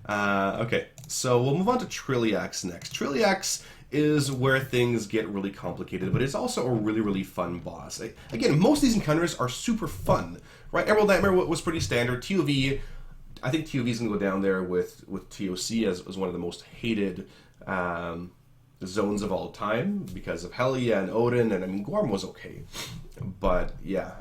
Okay, so we'll move on to Trilliax next. Trilliax is where things get really complicated, but it's also a really, really fun boss. Again, most of these encounters are super fun, right? Emerald Nightmare was pretty standard. TOV, I think TOV is going to go down there with TOC as one of the most hated zones of all time because of Helia and Odin, and I mean, Gorm was okay. But yeah,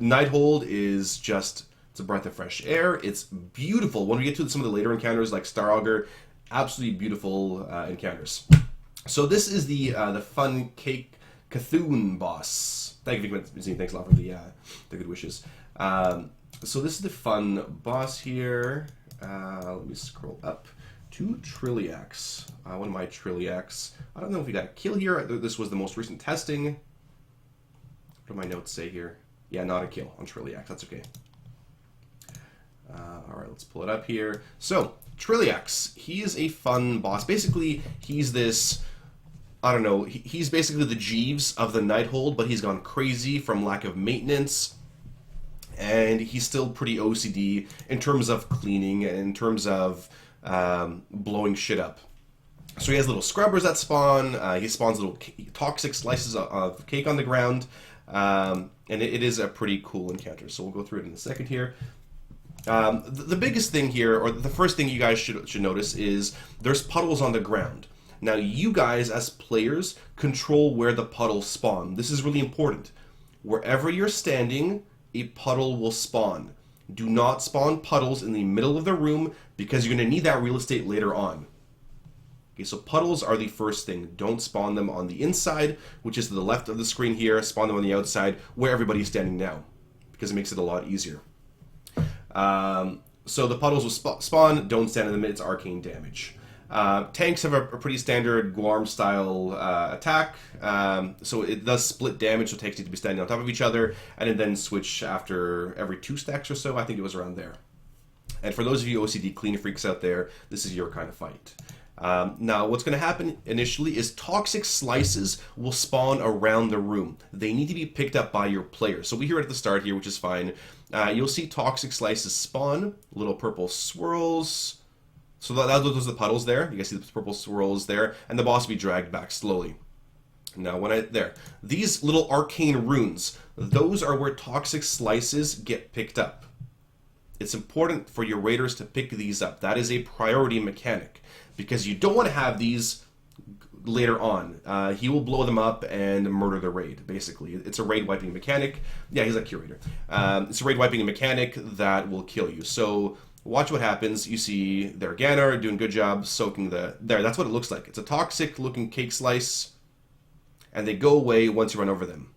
Nighthold is just, it's a breath of fresh air. It's beautiful. When we get to some of the later encounters like Star Augur, absolutely beautiful encounters. So this is the fun Cake Cthulhu boss. Thank you, Vicky. Thanks a lot for the good wishes. So this is the fun boss here. Let me scroll up to Trilliax. One of my Trilliax. I don't know if we got a kill here. This was the most recent testing. What do my notes say here? Yeah, not a kill on Trilliax. That's okay. Alright, let's pull it up here. So, Trilliax. He is a fun boss. Basically, he's this... I don't know. He's basically the Jeeves of the Nighthold, but he's gone crazy from lack of maintenance. And he's still pretty OCD in terms of cleaning and in terms of blowing shit up. So he has little scrubbers that spawn. He spawns little toxic slices of cake on the ground. And it is a pretty cool encounter. So we'll go through it in a second here. The biggest thing here, or the first thing you guys should notice, is there's puddles on the ground. Now you guys as players control where the puddles spawn. This is really important. Wherever you're standing, a puddle will spawn. Do not spawn puddles in the middle of the room because you're going to need that real estate later on. Okay, so puddles are the first thing. Don't spawn them on the inside, which is to the left of the screen here. Spawn them on the outside where everybody's standing now because it makes it a lot easier. So the puddles will spawn. Don't stand in them. It's arcane damage. Tanks have a pretty standard Guarm style attack, so it does split damage, so tanks need to be standing on top of each other, and then switch after every 2 stacks or so. I think it was around there. And for those of you OCD clean freaks out there, this is your kind of fight. Now, what's going to happen initially is toxic slices will spawn around the room. They need to be picked up by your player. So we hear it at the start here, which is fine. You'll see toxic slices spawn, little purple swirls. So those are the puddles there. You guys see the purple swirls there, and the boss will be dragged back slowly. Now, these little arcane runes, those are where toxic slices get picked up. It's important for your raiders to pick these up. That is a priority mechanic, because you don't want to have these later on. He will blow them up and murder the raid, basically. It's a raid wiping mechanic. Yeah, he's a curator. It's a raid wiping mechanic that will kill you. So watch what happens. You see their Ganar doing a good job soaking there. That's what it looks like. It's a toxic looking cake slice, and they go away once you run over them.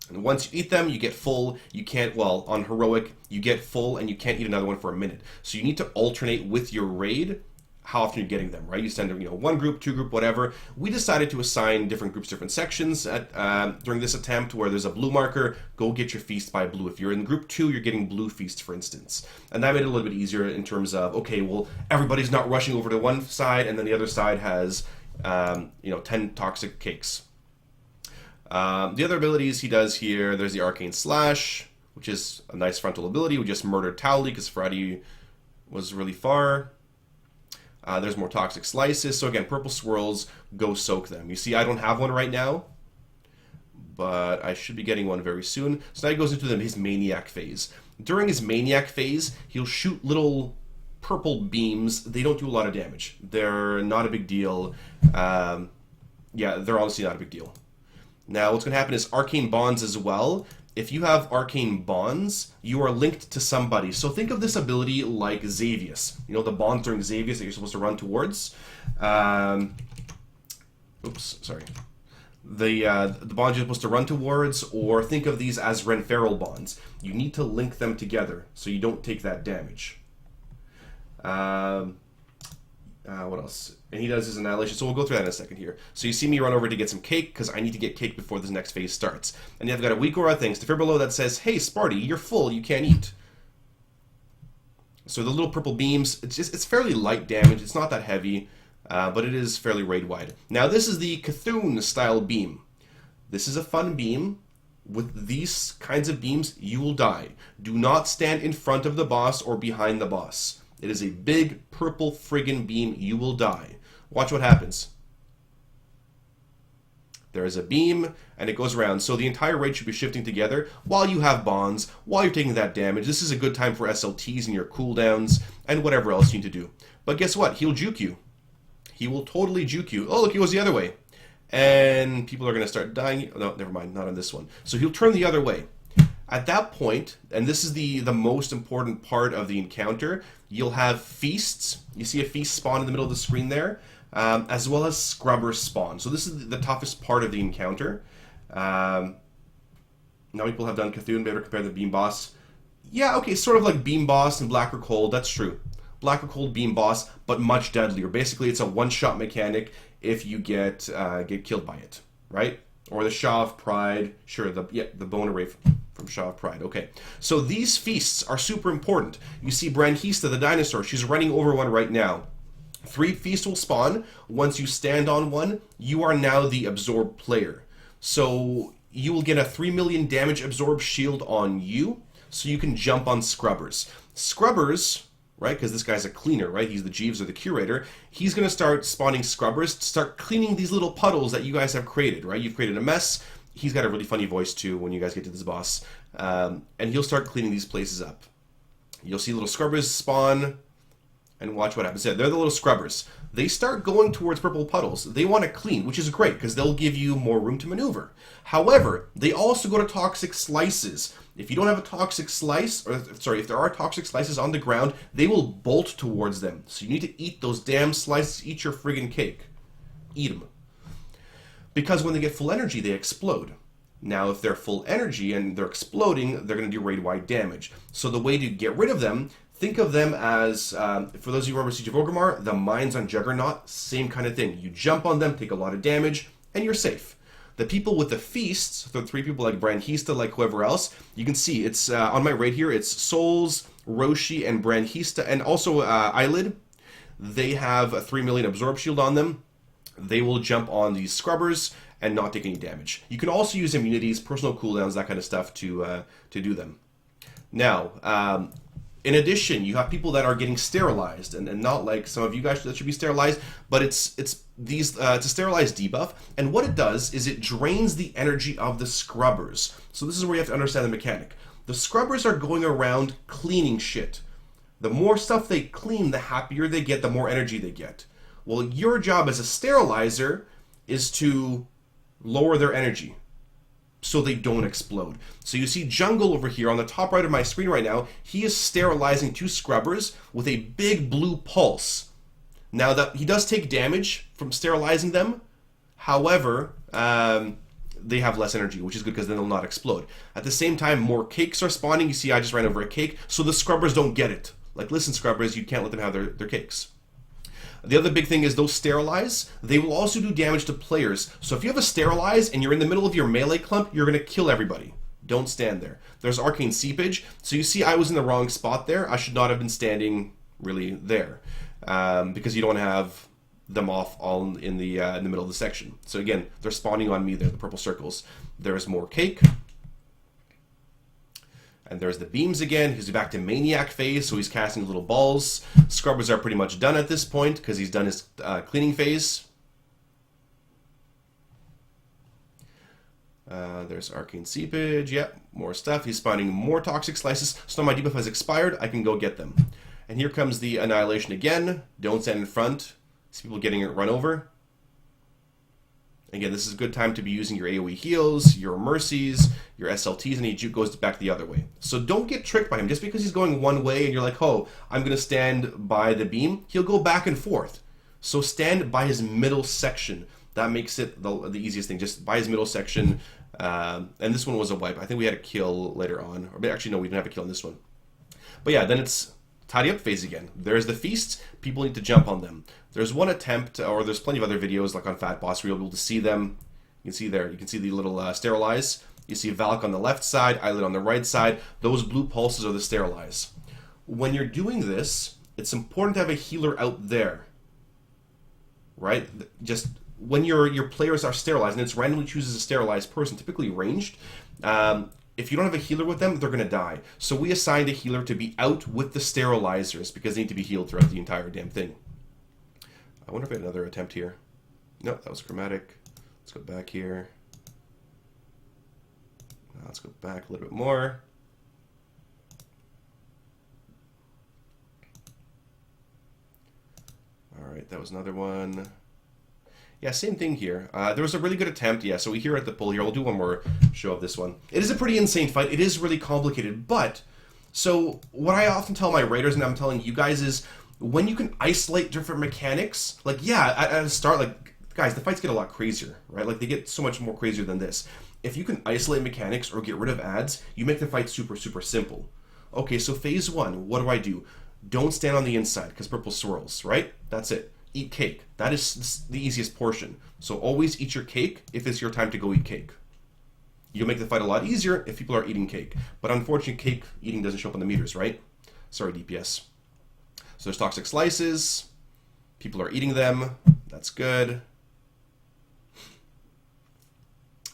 And once you eat them, you get full. You can't, well, on heroic, you get full and you can't eat another one for a minute. So you need to alternate with your raid how often you're getting them, right? You send, 1 group, 2 group, whatever. We decided to assign different groups, different sections during this attempt where there's a blue marker. Go get your feast by blue. If you're in group 2, you're getting blue feast, for instance. And that made it a little bit easier in terms of, okay, well, everybody's not rushing over to one side and then the other side has, 10 toxic cakes. The other abilities he does here, there's the Arcane Slash, which is a nice frontal ability. We just murdered Towley because Sparty was really far. There's more toxic slices. So again, purple swirls, go soak them. You see, I don't have one right now, but I should be getting one very soon. So now he goes into his Maniac phase. During his Maniac phase, he'll shoot little purple beams. They don't do a lot of damage. They're not a big deal. They're honestly not a big deal. Now, what's going to happen is Arcane Bonds as well. If you have Arcane Bonds, you are linked to somebody. So think of this ability like Xavius. You know, the bonds during Xavius that you're supposed to run towards. The bonds you're supposed to run towards, or think of these as Renferal bonds. You need to link them together so you don't take that damage. What else? And he does his annihilation, so we'll go through that in a second here. So you see me run over to get some cake, because I need to get cake before this next phase starts. And I've got a weak aura things to below that says, hey, Sparty, you're full, you can't eat. So the little purple beams, it's fairly light damage, it's not that heavy, but it is fairly raid-wide. Now this is the Cthulhu-style beam. This is a fun beam. With these kinds of beams, you will die. Do not stand in front of the boss or behind the boss. It is a big purple friggin' beam. You will die. Watch what happens. There is a beam, and it goes around. So the entire raid should be shifting together while you have bonds, while you're taking that damage. This is a good time for SLTs and your cooldowns, and whatever else you need to do. But guess what? He'll juke you. He will totally juke you. Oh, look, he goes the other way. And people are going to start dying. No, never mind, not on this one. So he'll turn the other way. At that point, and this is the most important part of the encounter, you'll have feasts. You see a feast spawn in the middle of the screen there, as well as scrubbers spawn. So this is the toughest part of the encounter. Now people have done Cthulhu, better compare the Beam Boss. Yeah, okay, sort of like Beam Boss and Black or Cold, that's true. Black or Cold Beam Boss, but much deadlier. Basically, it's a one-shot mechanic if you get killed by it, right? Or the Shaw of Pride. Sure, the bone array from Shaw of Pride. Okay, so these feasts are super important. You see Branhista, the dinosaur. She's running over one right now. 3 feasts will spawn. Once you stand on one, you are now the absorbed player. So you will get a 3 million damage absorb shield on you, so you can jump on scrubbers. Scrubbers, right, because this guy's a cleaner, right? He's the Jeeves or the curator. He's going to start spawning scrubbers to start cleaning these little puddles that you guys have created, right? You've created a mess. He's got a really funny voice, too, when you guys get to this boss. And he'll start cleaning these places up. You'll see little scrubbers spawn, and watch what happens. Yeah, they're the little scrubbers. They start going towards purple puddles. They want to clean, which is great, because they'll give you more room to maneuver. However, they also go to toxic slices. If you don't have a toxic slice, or sorry, if there are toxic slices on the ground, they will bolt towards them. So you need to eat those damn slices. Eat your friggin' cake. Eat them. Because when they get full energy, they explode. Now, if they're full energy and they're exploding, they're going to do raid-wide damage. So the way to get rid of them, think of them as, for those of you who remember Siege of Orgrimmar, the mines on Juggernaut, same kind of thing. You jump on them, take a lot of damage, and you're safe. The people with the feasts, the 3 people like Branhista, like whoever else, you can see it's on my raid here, it's Souls, Roshi, and Branhista, and also Eyelid. They have a 3 million absorb shield on them. They will jump on these scrubbers and not take any damage. You can also use immunities, personal cooldowns, that kind of stuff to do them. Now, in addition, you have people that are getting sterilized, and not like some of you guys that should be sterilized, but it's a sterilized debuff, and what it does is it drains the energy of the scrubbers. So this is where you have to understand the mechanic. The scrubbers are going around cleaning shit. The more stuff they clean, the happier they get, the more energy they get. Well, your job as a sterilizer is to lower their energy so they don't explode. So you see Jungle over here on the top right of my screen right now. He is sterilizing 2 scrubbers with a big blue pulse. Now, that he does take damage from sterilizing them. However, they have less energy, which is good because then they'll not explode. At the same time, more cakes are spawning. You see I just ran over a cake, so the scrubbers don't get it. Like, listen, scrubbers, you can't let them have their cakes. The other big thing is those sterilize, they will also do damage to players. So if you have a sterilize and you're in the middle of your melee clump, you're going to kill everybody. Don't stand there. There's arcane seepage. So you see I was in the wrong spot there. I should not have been standing really there. Because you don't want to have them off all in the middle of the section. So again, they're spawning on me there, the purple circles. There's more cake. And there's the beams again. He's back to Maniac phase, so he's casting little balls. Scrubbers are pretty much done at this point because he's done his cleaning phase. There's Arcane Seepage. Yep, more stuff. He's spawning more Toxic Slices. So now my debuff has expired. I can go get them. And here comes the Annihilation again. Don't stand in front. See people getting it run over. Again, this is a good time to be using your AoE heals, your mercies, your SLTs, and he goes back the other way. So don't get tricked by him. Just because he's going one way and you're like, oh, I'm going to stand by the beam, he'll go back and forth. So stand by his middle section. That makes it the easiest thing. Just by his middle section. And this one was a wipe. I think we had a kill later on. Or actually, no, we didn't have a kill on this one. But yeah, then it's tidy up phase again. There's the feasts. People need to jump on them. There's one attempt, or there's plenty of other videos like on Fat Boss where you'll be able to see them. You can see there. You can see the little sterilize. You see Valk on the left side, Eyelid on the right side. Those blue pulses are the sterilize. When you're doing this, it's important to have a healer out there. Right? Just when your players are sterilized, and it's randomly chooses a sterilized person, typically ranged, if you don't have a healer with them, they're going to die. So we assigned a healer to be out with the sterilizers because they need to be healed throughout the entire damn thing. I wonder if I had another attempt here. No, that was chromatic. Let's go back here. Let's go back a little bit more. All right, that was another one. Yeah, same thing here. There was a really good attempt. Yeah, so we here at the pull here. We'll do one more show of this one. It is a pretty insane fight. It is really complicated, but so what I often tell my raiders, and I'm telling you guys, is when you can isolate different mechanics, like, yeah, at the start, like, guys, the fights get a lot crazier, right? Like, they get so much more crazier than this. If you can isolate mechanics or get rid of ads, you make the fight super, super simple. Okay, so phase one, what do? Don't stand on the inside, because purple swirls, right? That's it. Eat cake. That is the easiest portion. So always eat your cake if it's your time to go eat cake. You'll make the fight a lot easier if people are eating cake. But unfortunately, cake eating doesn't show up on the meters, right? Sorry, DPS. So there's toxic slices. People are eating them. That's good.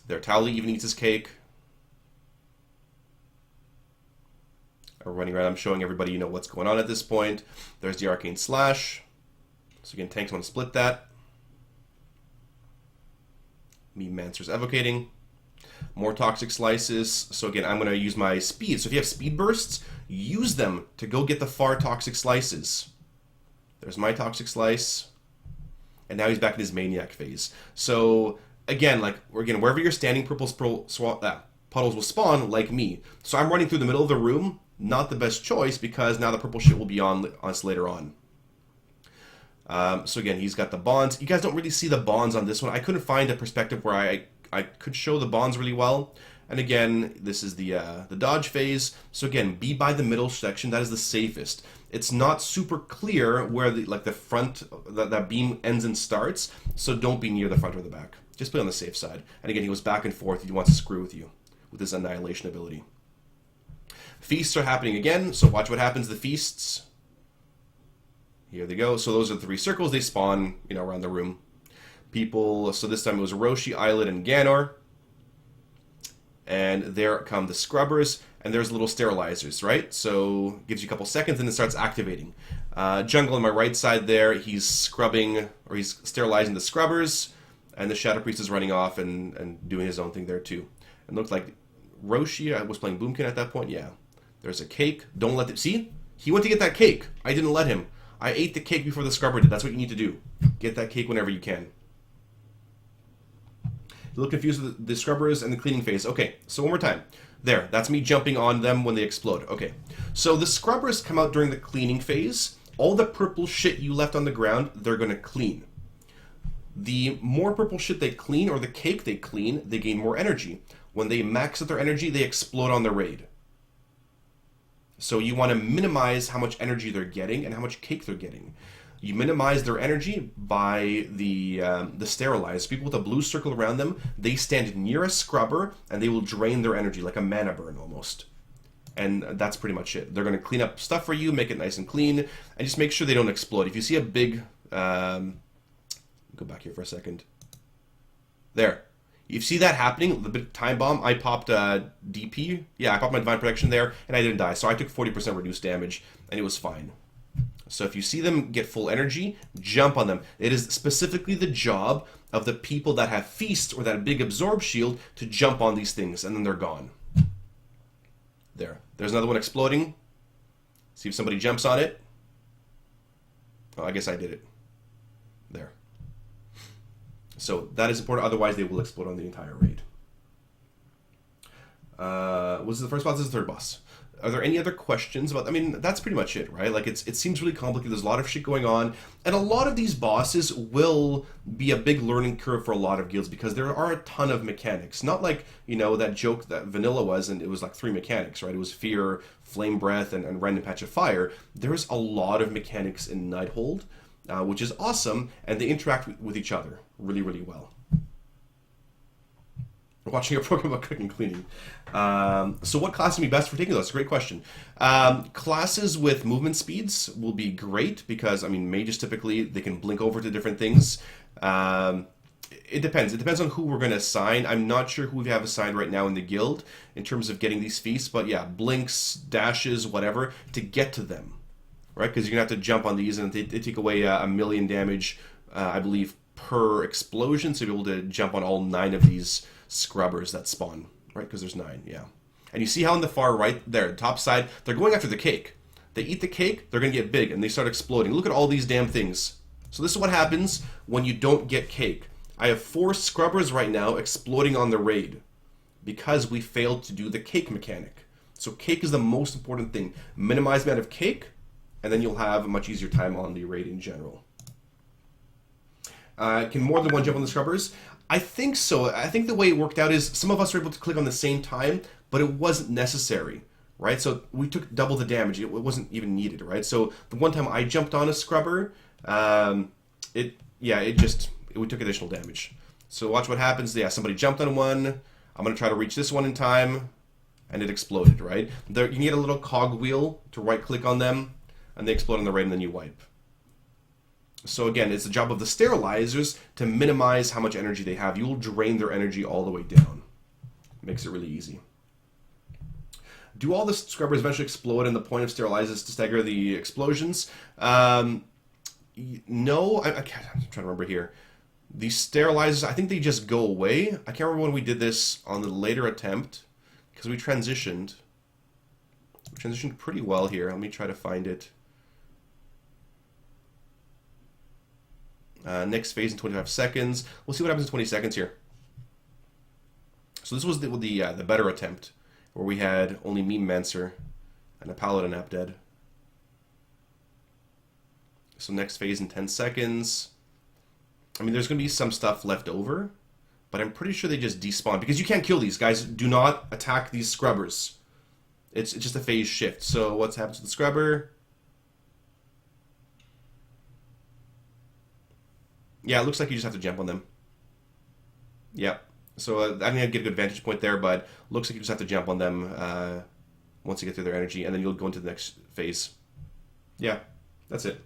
Their Towley even eats his cake. Are running around. I'm showing everybody, what's going on at this point. There's the Arcane Slash. So again, tanks want to split that. Meme Mancer's evocating. More toxic slices. So again, I'm going to use my speed. So if you have speed bursts, use them to go get the far toxic slices. There's my toxic slice. And now he's back in his maniac phase. So again, wherever you're standing, puddles will spawn like me. So I'm running through the middle of the room. Not the best choice because now the purple shit will be on us later on. So again, he's got the bonds. You guys don't really see the bonds on this one. I couldn't find a perspective where I could show the bonds really well. And again, this is the dodge phase. So again, be by the middle section. That is the safest. It's not super clear where the front, that beam ends and starts. So don't be near the front or the back. Just play on the safe side. And again, he goes back and forth. He wants to screw with you with his annihilation ability. Feasts are happening again. So watch what happens to the feasts. Here they go. So those are the three circles. They spawn, around the room. People, so this time it was Roshi, Islet, and Ganor. And there come the scrubbers. And there's little sterilizers, right? So gives you a couple seconds and it starts activating. Jungle on my right side there, he's scrubbing, or he's sterilizing the scrubbers. And the Shadow Priest is running off and doing his own thing there too. And looked like Roshi was playing Boomkin at that point. Yeah. There's a cake. Don't let it. See? He went to get that cake. I didn't let him. I ate the cake before the scrubber did. That's what you need to do. Get that cake whenever you can. You look confused with the scrubbers and the cleaning phase. Okay, so one more time. There, that's me jumping on them when they explode. Okay, so the scrubbers come out during the cleaning phase. All the purple shit you left on the ground, they're going to clean. The more purple shit they clean, or the cake they clean, they gain more energy. When they max out their energy, they explode on the raid. So you want to minimize how much energy they're getting and how much cake they're getting. You minimize their energy by the sterilized. People with a blue circle around them, they stand near a scrubber and they will drain their energy like a mana burn almost. And that's pretty much it. They're going to clean up stuff for you, make it nice and clean, and just make sure they don't explode. If you see a big... go back here for a second. There. You see that happening, the big time bomb, I popped DP. Yeah, I popped my Divine Protection there, and I didn't die. So I took 40% reduced damage, and it was fine. So if you see them get full energy, jump on them. It is specifically the job of the people that have Feast or that big Absorb shield to jump on these things, and then they're gone. There. There's another one exploding. See if somebody jumps on it. Oh, I guess I did it. There. So that is important, otherwise they will explode on the entire raid. Was this the first boss? This is the third boss. Are there any other questions about... I mean, that's pretty much it, right? Like, it seems really complicated. There's a lot of shit going on. And a lot of these bosses will be a big learning curve for a lot of guilds because there are a ton of mechanics. Not like, that joke that Vanilla was, and it was like 3 mechanics, right? It was Fear, Flame Breath, and Random Patch of Fire. There's a lot of mechanics in Nighthold, which is awesome, and they interact with each other really, really well. Watching a program about cooking and cleaning. So what class would be best for taking those? That's a great question. Classes with movement speeds will be great because, mages typically, they can blink over to different things. It depends. It depends on who we're going to assign. I'm not sure who we have assigned right now in the guild in terms of getting these feasts, but yeah, blinks, dashes, whatever, to get to them, right? Because you're going to have to jump on these, and they take away a million damage, I believe, per explosion, so you'll be able to jump on all 9 of these scrubbers that spawn, right? Because there's 9, yeah. And you see how on the far right there, the top side, they're going after the cake. They eat the cake, they're going to get big, and they start exploding. Look at all these damn things. So this is what happens when you don't get cake. I have 4 scrubbers right now exploding on the raid because we failed to do the cake mechanic. So cake is the most important thing. Minimize the amount of cake, and then you'll have a much easier time on the raid in general. Can more than one jump on the scrubbers? I think so. I think the way it worked out is some of us were able to click on the same time, but it wasn't necessary, right? So we took double the damage. It wasn't even needed, right? So the one time I jumped on a scrubber, we took additional damage. So watch what happens. Yeah, somebody jumped on one. I'm going to try to reach this one in time, and it exploded, right? There, you need a little cog wheel to right-click on them, and they explode on the raid, and then you wipe. So again, it's the job of the sterilizers to minimize how much energy they have. You will drain their energy all the way down. Makes it really easy. Do all the scrubbers eventually explode, and the point of sterilizers to stagger the explosions? No, I'm trying to remember here. The sterilizers, I think they just go away. I can't remember when we did this on the later attempt, because we transitioned. We transitioned pretty well here. Let me try to find it. Next phase in 25 seconds. We'll see what happens in 20 seconds here. So this was the better attempt, where we had only Meme Mancer and a Paladin app dead. So next phase in 10 seconds. I mean, there's going to be some stuff left over, but I'm pretty sure they just despawn, because you can't kill these guys. Do not attack these scrubbers. It's just a phase shift. So what's happened to the scrubber? Yeah, it looks like you just have to jump on them. Yep. So I think I'd get a good vantage point there, but looks like you just have to jump on them once you get through their energy, and then you'll go into the next phase. Yeah, that's it.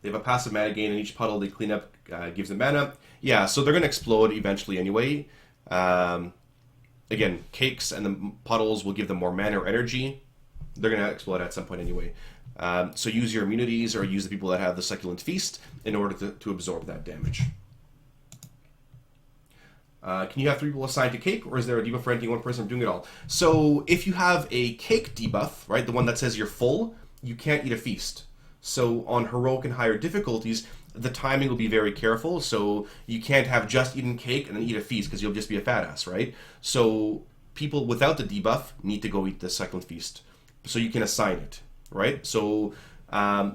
They have a passive mana gain, and each puddle they clean up gives them mana. Yeah, so they're going to explode eventually anyway. Again, cakes and the puddles will give them more mana or energy. They're going to explode at some point anyway. So use your immunities, or use the people that have the Succulent Feast in order to absorb that damage. Can you have 3 people assigned to cake, or is there a debuff for any one person doing it all? So if you have a cake debuff, right, the one that says you're full, you can't eat a feast. So on heroic and higher difficulties, the timing will be very careful. So you can't have just eaten cake and then eat a feast, because you'll just be a fat ass, right? So people without the debuff need to go eat the Succulent Feast, so you can assign it, right? So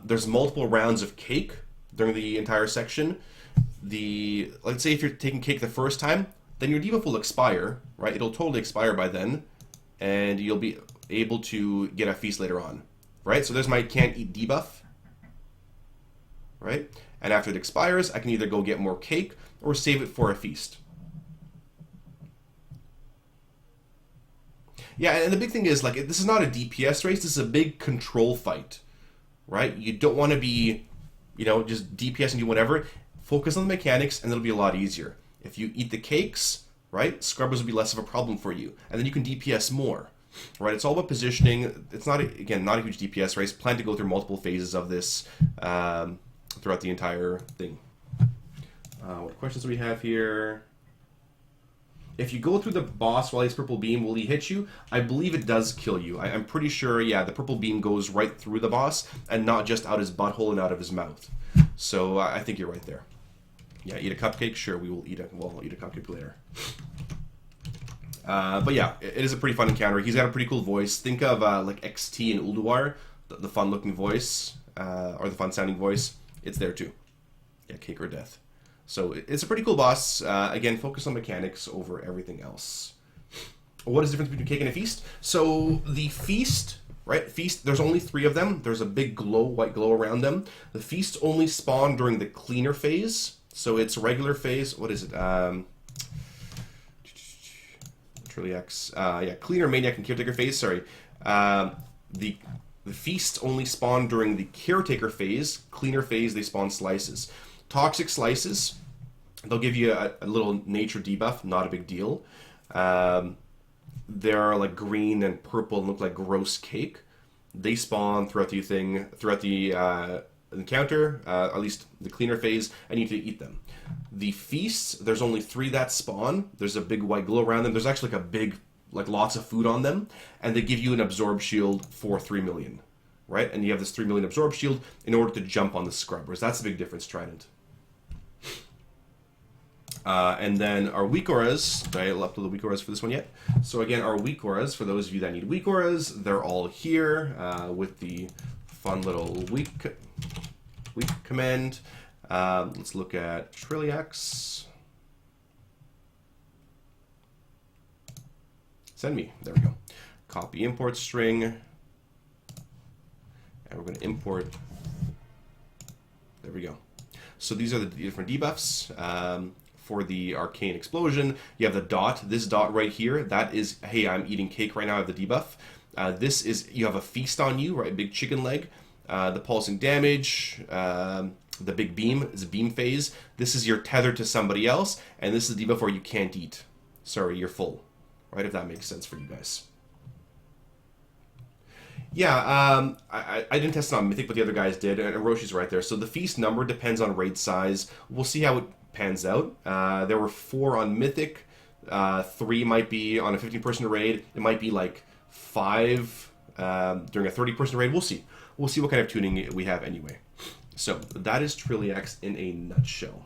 there's multiple rounds of cake during the entire section. Let's say if you're taking cake the first time, then your debuff will expire, right? It'll totally expire by then, and you'll be able to get a feast later on, right? So there's my can't eat debuff, right? And after it expires, I can either go get more cake or save it for a feast. Yeah, and the big thing is, like, this is not a DPS race, this is a big control fight, right? You don't want to be, just DPS and do whatever. Focus on the mechanics, and it'll be a lot easier. If you eat the cakes, right, scrubbers will be less of a problem for you, and then you can DPS more, right? It's all about positioning. It's not, again, not a huge DPS race. Plan to go through multiple phases of this throughout the entire thing. What questions do we have here? If you go through the boss while he has purple beam, will he hit you? I believe it does kill you. I'm pretty sure, yeah, the purple beam goes right through the boss and not just out his butthole and out of his mouth. So I think you're right there. Yeah, eat a cupcake? Sure, we'll eat a cupcake later. But yeah, it is a pretty fun encounter. He's got a pretty cool voice. Think of like XT and Ulduar, the fun-looking voice, or the fun-sounding voice. It's there too. Yeah, cake or death. So it's a pretty cool boss. Again, focus on mechanics over everything else. What is the difference between cake and a feast? So the feast, right? Feast, there's only 3 of them. There's a big white glow around them. The feasts only spawn during the cleaner phase. So it's regular phase. What is it? Trilliax. Yeah, cleaner, maniac, and caretaker phase. Sorry. The feasts only spawn during the caretaker phase. Cleaner phase, they spawn slices. Toxic Slices, they'll give you a little nature debuff, not a big deal. They're like green and purple and look like gross cake. They spawn throughout the encounter, at least the cleaner phase, and you need to eat them. The feasts, there's only 3 that spawn. There's a big white glow around them. There's actually like a big, like lots of food on them, and they give you an absorb shield for 3 million, right? And you have this 3 million absorb shield in order to jump on the scrubbers. That's the big difference, Trident. And then our weak auras, did I upload the weak auras for this one yet? So again, our weak auras, for those of you that need weak auras, they're all here with the fun little weak command. Let's look at Trilliax. Send me. There we go. Copy import string. And we're going to import. There we go. So these are the different debuffs. For the Arcane Explosion, you have the dot. This dot right here, that is, hey, I'm eating cake right now, I have the debuff. This is, you have a feast on you, right? Big chicken leg. The pulsing damage, the big beam is a beam phase. This is your tether to somebody else, and this is the debuff where you can't eat. Sorry, you're full. Right, if that makes sense for you guys. Yeah, I didn't test it on Mythic, but the other guys did, and Roshi's right there. So the feast number depends on raid size. We'll see how it pans out. There were 4 on Mythic. 3 might be on a 15-person raid. It might be like 5 during a 30-person raid. We'll see. We'll see what kind of tuning we have anyway. So that is Trilliax in a nutshell.